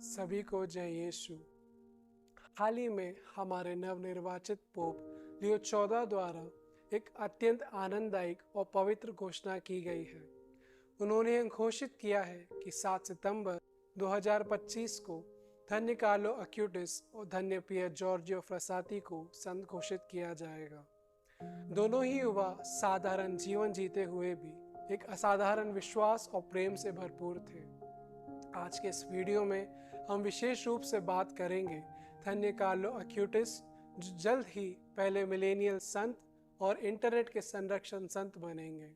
सभी को जय यीशु। हाल ही में हमारे नवनिर्वाचित पोप लियो 14 द्वारा एक अत्यंत आनंददायक और पवित्र घोषणा की गई है। उन्होंने घोषित किया है कि 7 सितंबर 2025 को धन्य कार्लो अक्यूटिस और धन्य पियर जॉर्जियो फ्रासाती को संत घोषित किया जाएगा। दोनों ही युवा साधारण जीवन जीते हुए भी एक असाधारण विश्वास और प्रेम से भरपूर थे। आज के इस वीडियो में हम विशेष रूप से बात करेंगे धन्य कार्लो अक्यूटिस, जो जल्द ही पहले मिलेनियल संत और इंटरनेट के संरक्षण संत बनेंगे।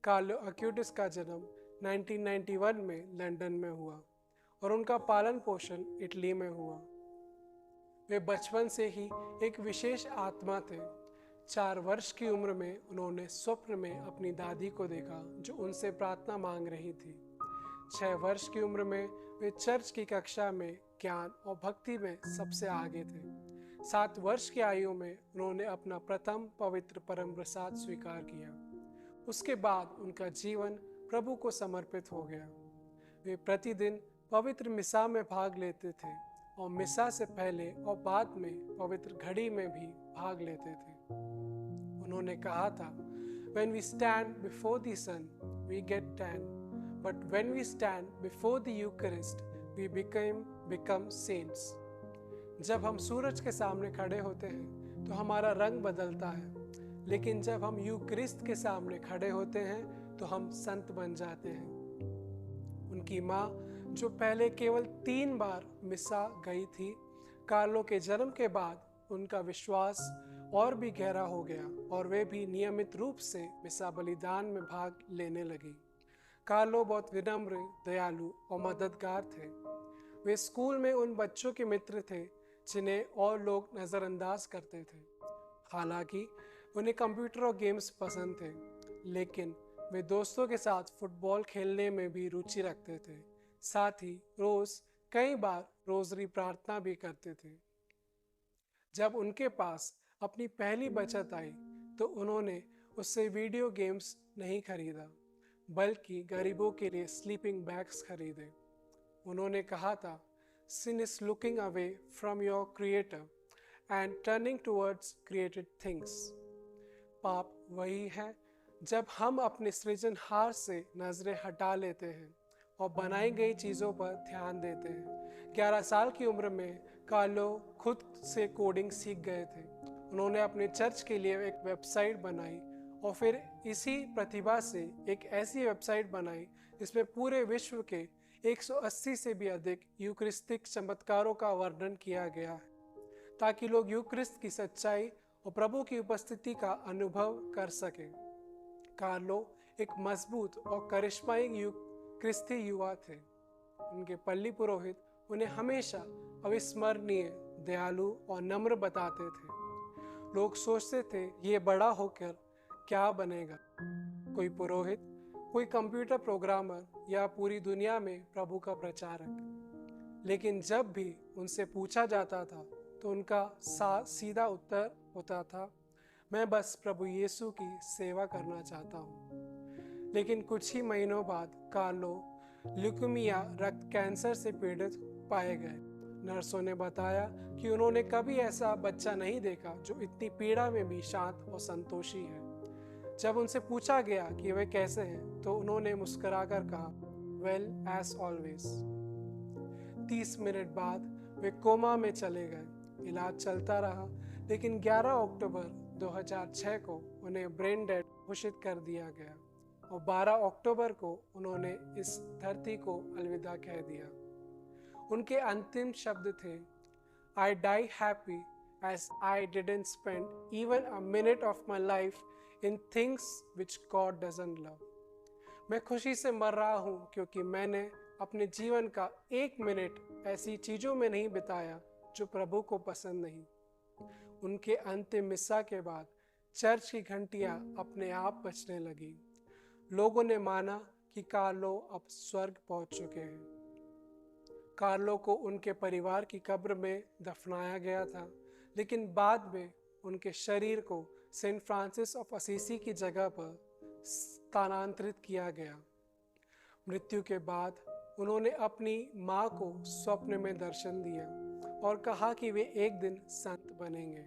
कार्लो अक्यूटिस का जन्म 1991 में लंदन में हुआ और उनका पालन पोषण इटली में हुआ। वे बचपन से ही एक विशेष आत्मा थे। 4 वर्ष की उम्र में उन्होंने स्वप्न में अपनी दादी को देखा जो उनसे प्रार्थना मांग रही थी। 6 वर्ष की उम्र में वे चर्च की कक्षा में ज्ञान और भक्ति में सबसे आगे थे। 7 वर्ष की आयु में उन्होंने अपना प्रथम पवित्र परम प्रसाद स्वीकार किया। उसके बाद उनका जीवन प्रभु को समर्पित हो गया। वे प्रतिदिन पवित्र मिसा में भाग लेते थे और मिसा से पहले और बाद में पवित्र घड़ी में भी भाग लेते थे। उन्होंने कहा था, When we stand before the sun, we get tan, but when we stand before the Eucharist, we become saints. जब हम सूरज के सामने खड़े होते हैं तो हमारा रंग बदलता है, लेकिन जब हम यूक्रिस्ट के सामने खड़े होते हैं तो हम संत बन जाते हैं। उनकी माँ, जो पहले केवल 3 बार मिसा गई थी, कार्लो के जन्म के बाद उनका विश्वास और भी गहरा हो गया और वे भी नियमित रूप से मिसा बलिदान में भाग लेने लगी। कार्लो बहुत विनम्र, दयालु और मददगार थे। वे स्कूल में उन बच्चों के मित्र थे जिन्हें और लोग नज़रअंदाज करते थे। हालांकि उन्हें कंप्यूटर और गेम्स पसंद थे, लेकिन वे दोस्तों के साथ फुटबॉल खेलने में भी रुचि रखते थे। साथ ही रोज़ कई बार रोज़री प्रार्थना भी करते थे। जब उनके पास अपनी पहली बचत आई तो उन्होंने उससे वीडियो गेम्स नहीं खरीदा, बल्कि गरीबों के लिए स्लीपिंग बैग्स खरीदे। उन्होंने कहा था, Sin is looking away from your creator and turning towards created things. पाप वही है जब हम अपने सृजनहार से नजरें हटा लेते हैं और बनाई गई चीज़ों पर ध्यान देते हैं। 11 साल की उम्र में कार्लो खुद से कोडिंग सीख गए थे। उन्होंने अपने चर्च के लिए एक वेबसाइट बनाई और फिर इसी प्रतिभा से एक ऐसी वेबसाइट बनाई जिसमें पूरे विश्व के 180 से भी अधिक यूक्रिस्तिक चमत्कारों का वर्णन किया गया है, ताकि लोग यूक्रिस्त की सच्चाई और प्रभु की उपस्थिति का अनुभव कर सकें। कार्लो एक मजबूत और करिश्माई क्रिस्ती युवा थे। उनके पल्ली पुरोहित उन्हें हमेशा अविस्मरणीय, दयालु और नम्र बताते थे। लोग सोचते थे ये बड़ा होकर क्या बनेगा, कोई पुरोहित, कोई कंप्यूटर प्रोग्रामर या पूरी दुनिया में प्रभु का प्रचारक। लेकिन जब भी उनसे पूछा जाता था तो उनका सीधा उत्तर होता था, मैं बस प्रभु यीशु की सेवा करना चाहता हूँ। लेकिन कुछ ही महीनों बाद कार्लो ल्यूकेमिया, रक्त कैंसर से पीड़ित पाए गए। नर्सों ने बताया कि उन्होंने कभी ऐसा बच्चा नहीं देखा जो इतनी पीड़ा में भी शांत और संतोषी है। जब उनसे पूछा गया कि वे कैसे हैं तो उन्होंने मुस्कुराकर कहा, वेल एज ऑलवेज। 30 मिनट बाद वे कोमा में चले गए। इलाज चलता रहा, लेकिन 11 अक्टूबर 2006 को उन्हें ब्रेन डेड घोषित कर दिया गया और 12 अक्टूबर को उन्होंने इस धरती को अलविदा कह दिया। उनके अंतिम शब्द थे, I die happy as I didn't spend even a minute of my life in things which God doesn't love. मैं खुशी से मर रहा हूँ क्योंकि मैंने अपने जीवन का 1 मिनट ऐसी चीज़ों में नहीं बिताया जो प्रभु को पसंद नहीं। उनके अंतिम मिसा के बाद चर्च की घंटियाँ अपने आप बजने लगी। लोगों ने माना कि कार्लो अब स्वर्ग पहुँच चुके हैं। कार्लो को उनके परिवार की कब्र में दफनाया गया था, लेकिन बाद में उनके शरीर को सेंट फ्रांसिस ऑफ असीसी की जगह पर स्थानांतरित किया गया। मृत्यु के बाद उन्होंने अपनी माँ को स्वप्न में दर्शन दिया और कहा कि वे एक दिन संत बनेंगे,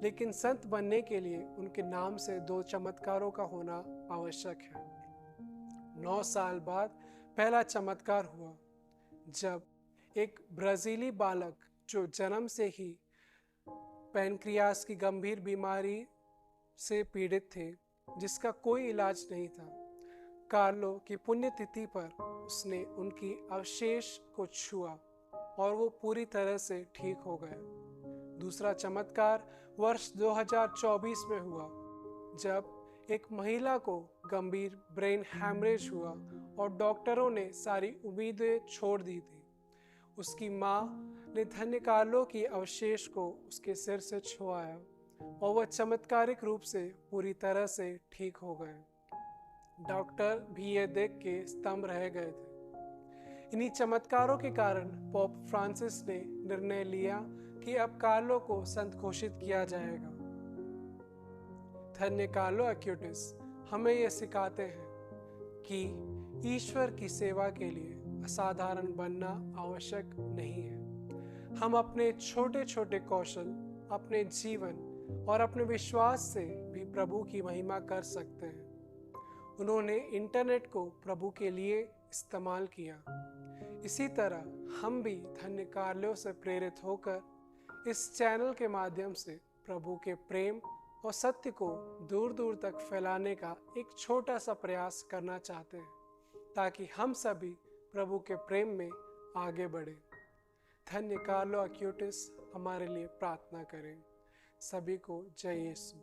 लेकिन संत बनने के लिए उनके नाम से 2 चमत्कारों का होना आवश्यक है। 9 साल बाद पहला चमत्कार हुआ, जब एक ब्राज़ीली बालक जो जन्म से ही पैनक्रियास की गंभीर बीमारी से पीड़ित थे, जिसका कोई इलाज नहीं था, कार्लो की पुण्यतिथि पर उसने उनकी अवशेष को छुआ और वो पूरी तरह से ठीक हो गया। दूसरा चमत्कार वर्ष 2024 में हुआ, जब एक महिला को गंभीर ब्रेन हैमरेज हुआ और डॉक्टरों ने सारी उम्मीदें छोड़ दी थी। उसकी माँ ने धन्य कार्लो की अवशेष को उसके सिर से छुआया और वह चमत्कारिक रूप से पूरी तरह से ठीक हो गए। डॉक्टर भी ये देख के स्तंभ रह गए थे। इन्हीं चमत्कारों के कारण पोप फ्रांसिस ने निर्णय लिया कि अब कार्लो को संत घोषित किया जाएगा। धन्य कार्लो एक्यूटिस हमें यह सिखाते हैं कि ईश्वर की सेवा के लिए असाधारण बनना आवश्यक नहीं है। हम अपने छोटे छोटे कौशल, अपने जीवन और अपने विश्वास से भी प्रभु की महिमा कर सकते हैं। उन्होंने इंटरनेट को प्रभु के लिए इस्तेमाल किया। इसी तरह हम भी धन्य कार्लो से प्रेरित होकर इस चैनल के माध्यम से प्रभु के प्रेम और सत्य को दूर दूर तक फैलाने का एक छोटा सा प्रयास करना चाहते हैं, ताकि हम सभी प्रभु के प्रेम में आगे बढ़े। धन्य कार्लो एक्यूटिस हमारे लिए प्रार्थना करें। सभी को जय यीशु।